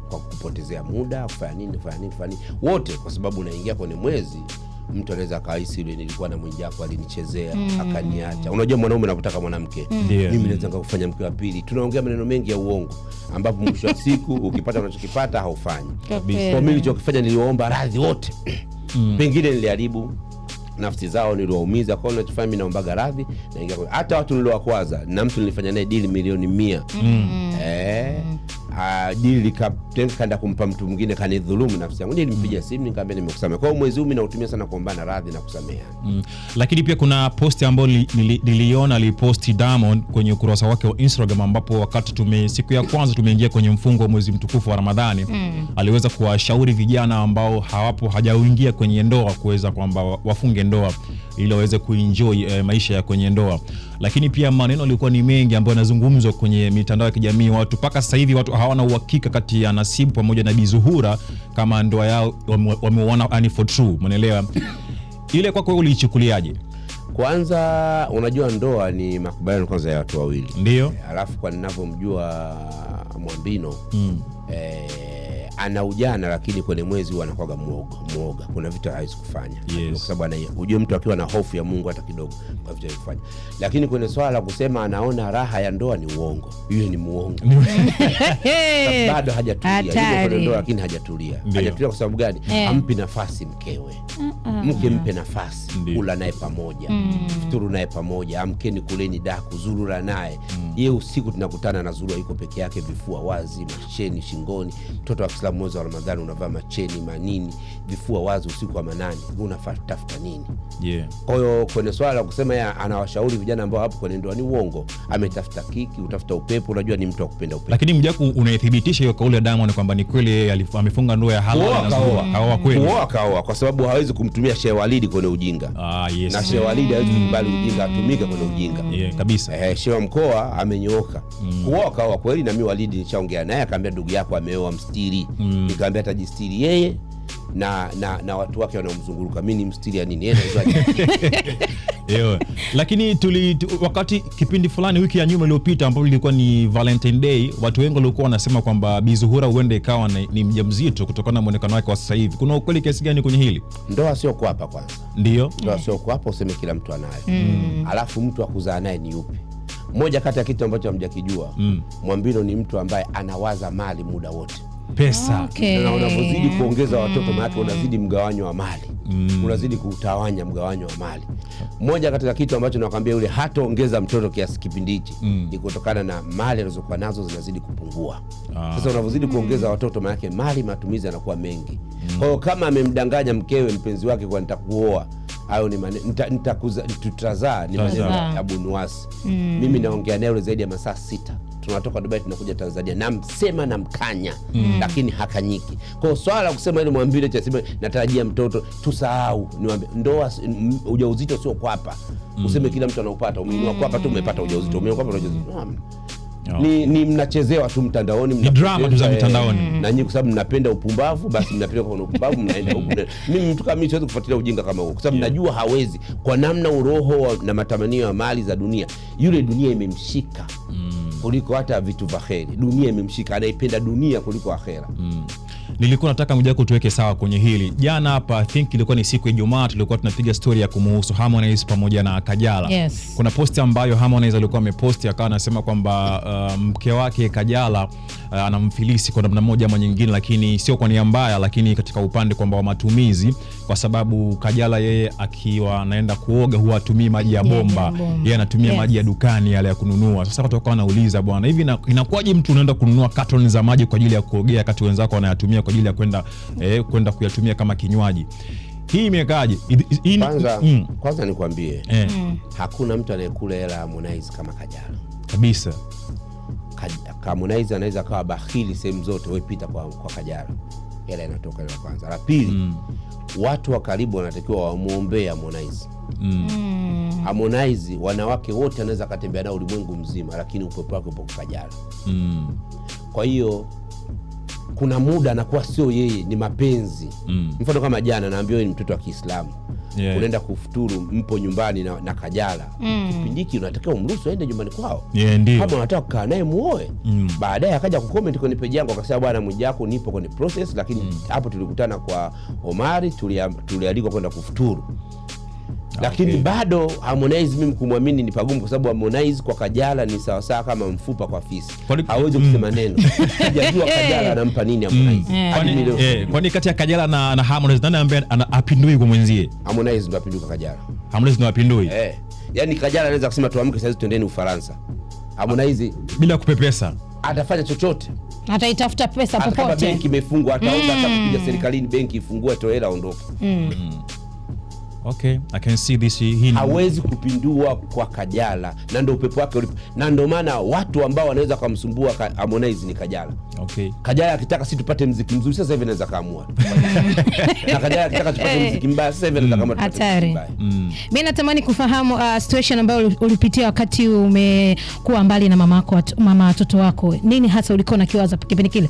kwa kupotezea muda, kufanya nini wote, kwa sababu unaingia kwenye mwezi mtu anaweza kaisi ile nilikuwa na mwenjako alinichezea akaniacha. Unajua mwanaume anakutaka mwanamke, mimi naweza kufanya mke wa pili. Tunaongea maneno mengi ya uongo ambapo mwisho wa siku ukipata unachokipata haufanyi. Kwa mimi nilichokifanya niliwaomba radhi wote. Pengine niliharibu nafsi zao, niliwaumiza. Kwa hiyo ninachofanya mimi naomba radhi na ingia hata watu niliowakwaza na mtu nilifanya naye deal milioni 100. Deal likaenda kumpa mtu mwingine kanidhulumu nafsi yangu. Nilimpigia simu nikamwambia nimekusamehe. Kwa hiyo mwezi huu mimi nautumia sana kuombana radhi na kusamehe. Lakini pia kuna post ambayo niliona aliposti Diamond kwenye ukurasa wake wa Instagram, ambapo wakati siku ya kwanza tumeingia kwenye mfungo wa mwezi mtukufu wa Ramadhani, aliweza kuwashauri vijana ambao hajaingia kwenye ndoa kuweza kwamba wafunge ndoa ili waweze kuenjoy maisha ya kwenye ndoa. Lakini pia maneno yalikuwa ni mengi ambayo yanazungumzwa kwenye mitandao ya kijamii. Watu paka sasa hivi watu hawana uhakika kati ya Nasibu pamoja na Bi Zuhura kama ndoa yao wameona ani for true, umeelewa? Ile kwako uliichukuliaje? Kwanza unajua ndoa ni makubaliano kwanza ya watu wawili. Ndio. Alafu kwa ninavyomjua Mwambino ana ujana, lakini kwenye mwezi huwa anakuwa muoga. Kuna vitu hawezi kufanya. Kwa sababu unajua mtu akiwa na hofu ya Mungu hata kidogo kwa vitu kufanya. Lakini kwenye swala la kusema anaona raha ya ndoa ni uongo. Yule ni muongo. Bado hajatulia. Yuko kwenye ndoa lakini hajatulia. Hajatulia kwa sababu gani? Ampi nafasi mkewe. Mke mpe nafasi. Kula naye pamoja. Futuru naye pamoja. Amkeni kuleni daku, zurura naye. Yeye usiku tunakutana na Zurura yuko peke yake, vifua wazi, macheni shingoni. Mtoto wa Kiislamu mwezi wa Ramadhani unavaa macheni manini, vifua wazi usiku wa manane. Unatafuta nini? Kwa hiyo kwenye swala la kusema yeye anawashauri vijana ambao hapo kwenye ndoa ni uongo. Ametafuta kiki, utafuta upepo. Unajua ni mtu wa kupenda upepo. Lakini Mjaku unaithibitisha hiyo kauli ya Diamond kwamba ni kweli yeye amefunga ndoa ya halali na Zuhura? Kaoa kweli. Kaoa kwa sababu hawezi kumtumia Sheikh Walidi kwenye ujinga. Na Sheikh Walidi hawezi kukubali ujinga atumike kwenye ujinga. Kabisa. Sheikh mkoa amenyooka. Kaoa kweli, na mimi Walidi nishaongea naye akaniambia ndugu yako ameoa mstiri. Nikamwambia atajistiri yeye na watu wake wanaomzunguruka. Mimi ni mstiri ya nini? Lakini wakati kipindi fulani wiki ya nyuma iliyopita ambapo ilikuwa ni Valentine Day, watu wengi walikuwa wanasema kwamba Bi Zuhura huenda ikawa ni mjamzito kutokana na muonekano wake wa sasa hivi. Kuna ukweli kiasi gani kwenye hili? Ndoa sio kuapa kwanza. Ndio. Ndoa sio kuapa useme kila mtu anayo. Alafu mtu akuzaa naye ni yupi? Moja kati ya kitu ambacho hamjakijua, Mwambino ni mtu ambaye anawaza mali muda wote. Pesa. Na unapozidi kuongeza watoto maana unazidi mgawanyo wa mali. Unazidi kutawanya mgawanyo wa mali. Moja katika kitu ambacho nakwambia yule hataongeza mtoto kiasi kipindi hichi ni kutokana na mali alizokuwa nazo zinazidi kupungua. Sasa unapozidi kuongeza watoto maana yake mali matumizi yanakuwa mengi. Kwa hiyo kama amemdanganya mkewe mpenzi wake kwa nitakuoa, hayo ni tutazaa ni maneno ya Abu Nuwas. Mimi naongea naye yule zaidi ya masaa 6. Tunatoka Dubai tunakuja Tanzania, namsema na mkanya lakini hakanyiki. Kwa swala la kusema ile Mwambile cha sema natarajia mtoto, tusahau. Niwaambie ndoa ujauzito sio kwapa. Useme kila mtu anaupata, umeinua kwapa tu umepata ujauzito, umeinua kwapa ujauzito. Ni mnachezewa tu mtandaoni, ni drama tu za mtandaoni. Na nyinyi kwa sababu mnapenda upumbavu, basi mnapenda kwa upumbavu mnaenda huko. Mimi mtu kama mimi siwezi kufuatilia ujinga kama huo kwa sababu najua hawezi, kwa namna uroho na matamanio ya mali za dunia. Yule dunia imemshika kuliko hata vitu vya kheri. Dunia imemshika, anaipenda dunia kuliko akhera. Nilikuwa nataka Mjaku tuweke sawa kwenye hili. Jana hapa I think ilikuwa ni siku ya Ijumaa, tulikuwa tunapiga story ya kumuhusu Harmonize pamoja na Kajala. Kuna posti ambayo Harmonize alikuwa ameposti akawa anasema kwamba mke wake Kajala anamfilisi kwa namna moja ama nyingine, lakini sio kwa nia mbaya, lakini katika upande kwamba wa matumizi, kwa sababu Kajala yeye akiwa anaenda kuoga huwa atumii maji ya bomba. Yeye anatumia maji ya dukani yale ya kununua. Sasa watu wakawa wanauliza, bwana, hivi inakuwaje mtu unaenda kununua carton za maji kwa ajili ya kuogea wakati wenzako wanayatumia kwa ajili ya kwenda kuyatumia kama kinywaji? Hii imekaje? Kwanza nikwambie, hakuna mtu anayekula hela ya Harmonize kama Kajala. Kabisa. Harmonize anaweza kawa bakhili sehemu zote, wewe pita kwa Kajala. Hela inatoka ile kwanza. La pili, watu wa karibu wanatakiwa wamuombee Harmonize. Harmonize wanawake wote anaweza katembea nao ulimwengu mzima, lakini upepo wake upo kwa Kajala. Kwa hiyo kuna muda anakuwa sio yeye, ni mapenzi. Mfano kama jana naambiwa ni mtoto wa Kiislamu, unaenda kufuturu, mpo nyumbani na Kajala, kipindi hiki unatakiwa umruhusu aende nyumbani kwao. Kama unataka kukaa naye muoe. Baadaye akaja kucomment kwenye page yangu akasema, bwana Mwijaku, nipo kwenye process, lakini hapo tulikutana kwa Omari, tulialikwa kwenda kufuturu. Lakini bado Harmonize mimi kumwamini ni pagumu, kwa sababu Harmonize kwa Kajala ni sawa kama mfupa kwa fisi. Hawezi kusema neno. Sijajua Kajala anampa nini Harmonize. Kwani kati ya Kajala na Harmonize nani ambaye apindui kwa mwenzie? Harmonize ndo apindui kwa Kajala. Harmonize ndo apindui. Yaani Kajala anaweza kusema tuamke sasa twendeni Ufaransa. Harmonize bila kupepesa atafanya chochote. Ataitafuta pesa popote. Kama benki imefungwa ataomba hata kupiga serikalini benki ifungue, toa hela aondoke. Okay, I can see this. Hawezi kupindua kwa Kajala, na ndio upepo wake ulipo, na ndio maana watu ambao wanaweza kumsumbua Harmonize ni Kajala. Okay. Kajala akitaka si tupate muziki mzuri sasa hivi anaweza kaamua. Na Kajala akitaka tupate muziki mbaya sasa hivi anaweza kama tupate mbaya. Mimi natamani kufahamu situation ambayo ulipitia wakati umekuwa mbali na mama watoto wako. Nini hasa ulikuwa unakiwaza kipindi kile?